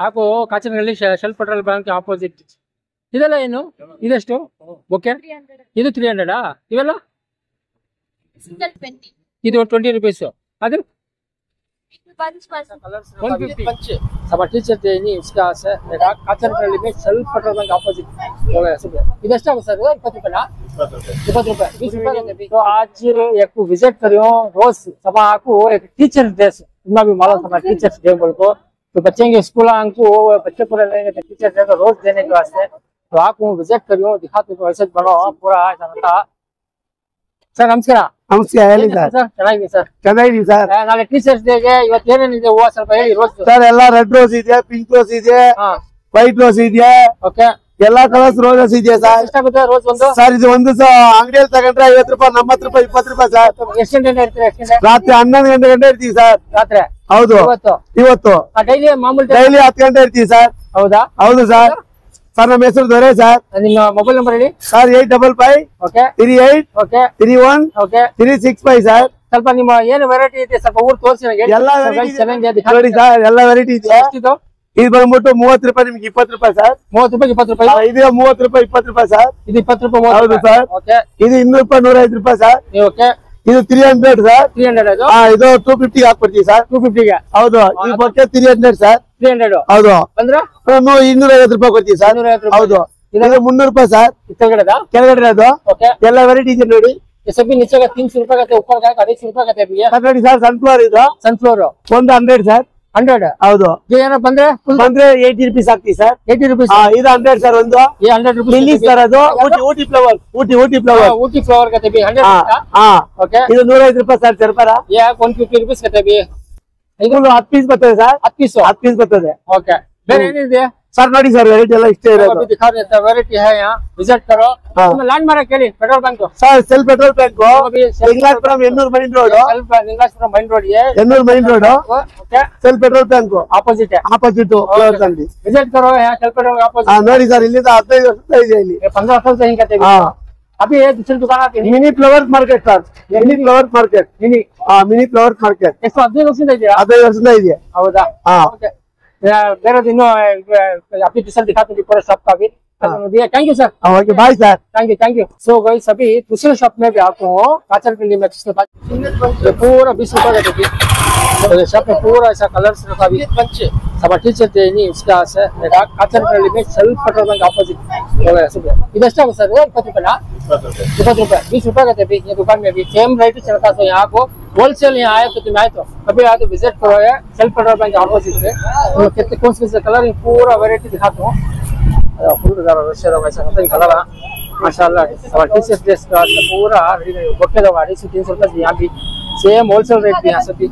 ಹಾಕು ಕಾಚನಹಳ್ಳಿ shell petrol bank opposite. ಇದೆಲ್ಲ ಏನು ಇದೆಷ್ಟು? ಓಕೆ, ಇದು 300 ಇವೆಲ್ಲ ಇದು 20 रुपीस. ಅದು 150. सब टीचर थे नहीं उसका से काचनहಳ್ಳಿ में शೆಲ್ पेट्रोल बैंक ऑपोजिट ಇದೆಷ್ಟು ಆಗುತ್ತೆ ಸರ್? 20 ರೂಪಾಯಿನಾ? 20 ರೂಪಾಯಿ, 20 रुपए. तो आज एक विजिट करियो रोज सब आपको एक टीचर डे इतना भी मालूम था टीचर्स डे बोल को. तो बच्चे के स्कूल को बच्चे पूरे लेंगे टीचर डे को रोज देने के वास्ते. तो आप विजिट करियो दिखाते तो ऐसे बनो पूरा जनता. ಸರ್ ನಮಸ್ಕಾರ. ನಮಸ್ಕಾರ, ಹೇಳಿ ಸರ್. ಚೆನ್ನಾಗಿ ಸರ್. ಚೆನ್ನಾಗಿ ಸರ್. ನಾಳೆ ಟೀಚರ್ಸ್ ಡೇಗೆ ಇವತ್ತು ಏನೇನಿದೆ ಹೂವು ಸ್ವಲ್ಪ ಹೇಳಿ. ರೋಸ್ ಸರ್ ಎಲ್ಲ ರೆಡ್ ರೋಸ್ ಇದೆ, ಪಿಂಕ್ ರೋಸ್ ಇದೆ, ವೈಟ್ ರೋಸ್ ಇದೆ. ಓಕೆ, ಎಲ್ಲಾ ಕಲರ್ಸ್ ರೋಸಸ್ ಇದೆ ಸರ್. ಎಷ್ಟಾಗುತ್ತೆ ರೋಸ್ ಒಂದು? ಸರ್ ಇದು ಒಂದು ಅಂಗಡಿಯಲ್ಲಿ ತಗೊಂಡ್ರೆ 50 ರೂಪಾಯಿ, ನಮ್ಮ ಹತ್ರ 20 ರೂಪಾಯಿ ಸರ್. ಎಷ್ಟು ಗಂಟೆ ಇರ್ತೀರಾ? ಎಷ್ಟು ಗಂಟೆ? ರಾತ್ರಿ 11 ಗಂಟೆ ಇರ್ತೀವಿ ಸರ್. ರಾತ್ರಿ? ಹೌದು. ಇವತ್ತು ಡೈಲಿ ಮಾಮೂಲಿ ಡೈಲಿ 10 ಗಂಟೆ ಇರ್ತೀವಿ ಸರ್. ಹೌದಾ? ಹೌದು ಸರ್. ಸರ್ ನಮ್ಮ ಹೆಸರು ದೊರೆ ಸರ್. ನಿಮ್ಮ ಮೊಬೈಲ್ ನಂಬರ್ ಹೇಳಿ sir. 855 okay 38 okay 31 okay 365 sir. ಸ್ವಲ್ಪ ನಿಮ್ಮ ಏನು ವೆರೈಟಿ ಇದೆ ಸ್ವಲ್ಪ ಊರು ತೋರಿಸಿ ನನಗೆ. ಎಲ್ಲ ಚೆನ್ನಾಗಿದೆ ನೋಡಿ ಸರ್, ಎಲ್ಲ ವೆರೈಟಿ ಇದೆ. ಎಷ್ಟಿದು? ಇದು ಬಂದ್ಬಿಟ್ಟು 30 ರೂಪಾಯಿ, ನಿಮ್ಗೆ 20 ರೂಪಾಯಿ ಸರ್. 30 ರೂಪಾಯಿ 20 ರೂಪಾಯಿ. ಇದು 30 ರೂಪಾಯಿ 20 ರೂಪಾಯಿ ಸರ್. ಇದು 20 ರೂಪಾಯಿ 30 ಹೌದು ಸರ್. ಓಕೆ. ಇದು 200 ರೂಪಾಯಿ 105 ರೂಪಾಯಿ ಸರ್. ಓಕೆ. ಇದು 300 ಸರ್. 300 ಇದು? ಇದು 250 ಹಾಕ್ಬಿಡ್ತೀವಿ ಸರ್. 250 ಗೆ? ಹೌದು. ಈ ಬಗ್ಗೆ 300 ಸರ್. 300 ಹೌದು. ಅಂದ್ರೆ 250 ರೂಪಾಯಿ ಕೊಡ್ತೀವಿ ಸರ್. 250 ರೂಪಾಯಿ. ಹೌದು. ಇದು 300 ರೂಪಾಯಿ ಸರ್. ಕೆಳಗಡೆದಾ? ಕೆಳಗಡೆ ಅದು. ओके. ಎಲ್ಲ ವೆರೈಟಿ ಇದೆ ನೋಡಿ. ये सभी नीचे का 300 रुपए का ऊपर का 250 रुपए का भैया. ನೋಡಿ ಸರ್, ಸನ್ಫ್ಲವರ್ ಇದು. सनफ्लावर ಒಂದು 100 ಸರ್. 100 ಹೌದು. ये ಏನೋ ಬಂದ್ರೆ ಬಂದ್ರೆ 80 ರೂಪೀಸ್ ಹಾಕ್ತೀವಿ ಸರ್. 80 रुपीस. ಇದು 100 ಸರ್. ಒಂದು ये 100 रुपीस ಲಿಲ್ಲಿ ಸರ್. ಅದು Ooty flower. Ooty flower. Ooty flower का भी 100 ಹಾ. ओके. ಇದು 105 ರೂಪಾಯಿ ಸರ್. ಸರ್ಪರ. ये 150 रुपीस का भी ಇದು 10 ಪೀಸ್ ಬರ್ತದೆ ಸರ್. 10 पीस. 10 ಪೀಸ್ ಬರ್ತದೆ. ओके. ಬೇರೆ ಏನಿದೆ ಸರ್? ನೋಡಿ ಸರ್, ವೆರೈಟಿ ಎಲ್ಲ ಇಷ್ಟೇ ಇರೋದು. अभी दिखा रहे हैं वैरायटी है यहाँ विजिट करो. लैंड मार्क ಹೇಳಿ petrol pump sir. Shell petrol bank Lingarajapuram Hennur main road. Lingarajapuram main road है. Hennur main road. Okay. Shell petrol bank opposite है. ಆಪೋಸಿಟ್ ಅಂಗಡಿ. विजिट करो यहाँ सेल पेट्रोल ऑपोजिट. ನೋಡಿ ಸರ್, ಇಲ್ಲಿಂದ 15 ವರ್ಷ ಇದೆ ಇಲ್ಲಿ. 15 साल से यहीं करते हैं. अभी ये दूसरी दुकान आती है mini flower market sir. Mini flower market. Mini flower market 15 ವರ್ಷದಿಂದ ಇದೆಯಾ? 15 ವರ್ಷದಿಂದ ಇದೆ. ಹೌದಾ? ओके. ಬೇರೆ ಇನ್ನೂ अभी दूसरा दिखाते हैं पूरा शॉप का भी. Thank you sir. Okay, bye sir. Thank you. So guys अभी दूसरे शॉप में भी आपको काचनहಳ್ಳಿ में ये पूरा 20 रुपए का देखिए. तो ये शॉप में पूरा ऐसा कलर्स रखा भी सब टीचर थे नहीं उसका से काचनहಳ್ಳಿ में शೆಲ್ पेट्रोल बैंक ऑपोजिट ಇದೆಷ್ಟು ಆಗುತ್ತೆ ಸರ್? 20 ರೂಪಾಯಿನಾ? 20 रुपए 20 रुपए का भी. ये दुकान में भी सेम रेट चलता है. तो यहाँ को होलसेल यहाँ आए तो तुम आए तो अभी आए तो विजिट करो है शೆಲ್ पेट्रोल बैंक ऑपोजिट से. तो कितने कौन से कलर पूरा वेरायटी दिखाता हूँ. फुल वैसा कलर माशाल्लाह. टीचर्स ड्रेस का पूरा बके दो 250-300 रुपए यहाँ भी सेम होलसेल रेट भी यहाँ से भी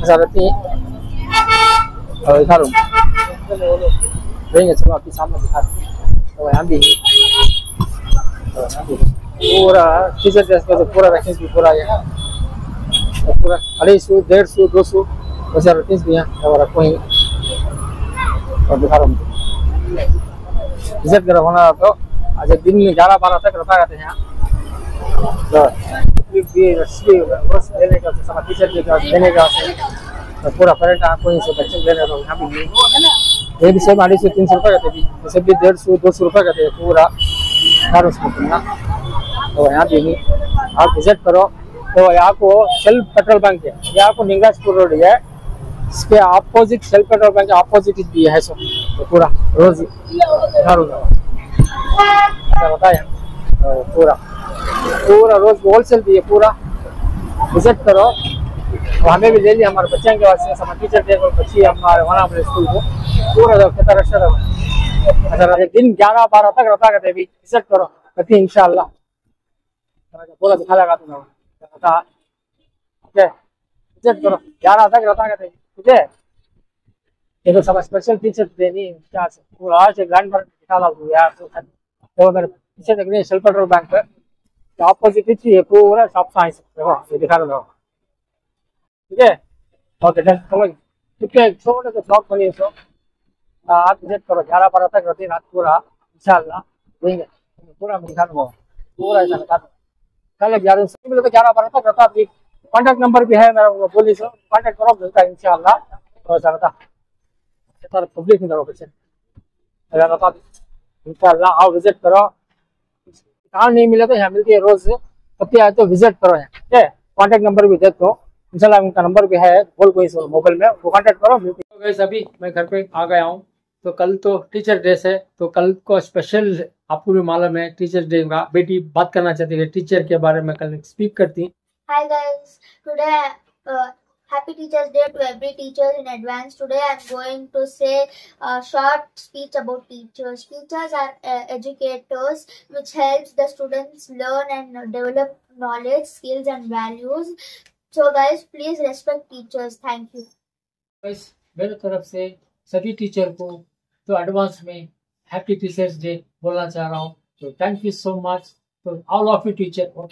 ऐसा रहती है. दिखा रहा हूँ चलो आपके सामने दिखा रहा हूँ. तो यहाँ भी पूरा टीचर ड्रेस का पूरा वैकेंसी भी पूरा है. पूरा 250 150 200 वैसा वैकेंसी भी यहाँ रखो ही. और दिखा रहा हूँ विजिट करो होना तो आज दिन में 11-12 तक रखा रहते हैं यहाँ. देने का सब टीचर देने का तो पूरा पर्यटन आपको से बच्चे देने का यहाँ भी ये भी सेम 250-300 रुपए का भी. जैसे भी 150-200 रुपए का थे पूरा 18 कितना. तो यहाँ भी आप विजिट करो. तो यहाँ को शೆಲ್ पेट्रोल बैंक है. यहाँ को लिंगासपुर रोड है. इसके ऑपोजिट शೆಲ್ पेट्रोल बैंक ऑपोजिट भी है. सो तो पूरा रोज बताया पूरा रोज होलसेल भी है. पूरा विजिट करो. तो हमें भी ले लिया हमारे बच्चों के वास्ते सब टीचर देखो बच्ची हमारे वहाँ अपने स्कूल को पूरा कितना रश है. अच्छा दिन 11-12 तक रहता करते भी विजिट करो कभी इंशाल्लाह पूरा दिखा लगा तुम्हें. विजिट करो 11 तक रहता करते. ठीक है. ये तो सब स्पेशल टीचर देनी क्या से पूरा आज लैंड मार्क दिखा ला यार. तो मेरे पीछे देख रहे हैं शೆಲ್ पेट्रोल बैंक ऑपोजिट ये पूरा शॉप साइंस देखो ये दिखा रहा हूँ. ठीक है. Okay done. चलो ठीक है. छोटे से शॉप बनी सो आप विजिट करो 11-12 तक रहती रात पूरा इंशाल्लाह देंगे पूरा दिखा दूंगा पूरा ऐसा दिखा दूंगा. कल 11-12 तक रहता. आपकी कॉन्टैक्ट नंबर भी है मेरा बोली सो कॉन्टैक्ट करो मिलता है इंशाल्लाह. तो ऐसा रहता सारा पब्लिक में करो अगर आप इंशाल्लाह आओ विजिट करो। काम नहीं मिले तो यहाँ मिलती है रोज, कभी आए तो विजिट करो यहाँ, ठीक है। कॉन्टेक्ट नंबर भी देता हूँ इंशाल्लाह, उनका नंबर भी है बोल कोई मोबाइल में, वो कॉन्टेक्ट करो। तो गाइस अभी मैं घर पे आ गया हूँ, तो कल तो टीचर डे है, तो कल को स्पेशल आपको भी मालूम है टीचर डे का। बेटी बात करना चाहती है टीचर के बारे में, कल स्पीक करती। Hi guys, today happy Teachers Day to every teacher in advance. Today I am going to say a short speech about teachers. Teachers are educators which helps the students learn and develop knowledge, skills and values. So guys, please respect teachers. Thank you. Guys मेरे तरफ से सभी teacher को तो advance में happy teachers day बोलना चाह रहा हूँ। तो थैंक यू सो मच तो ऑल ऑफ यू टीचर।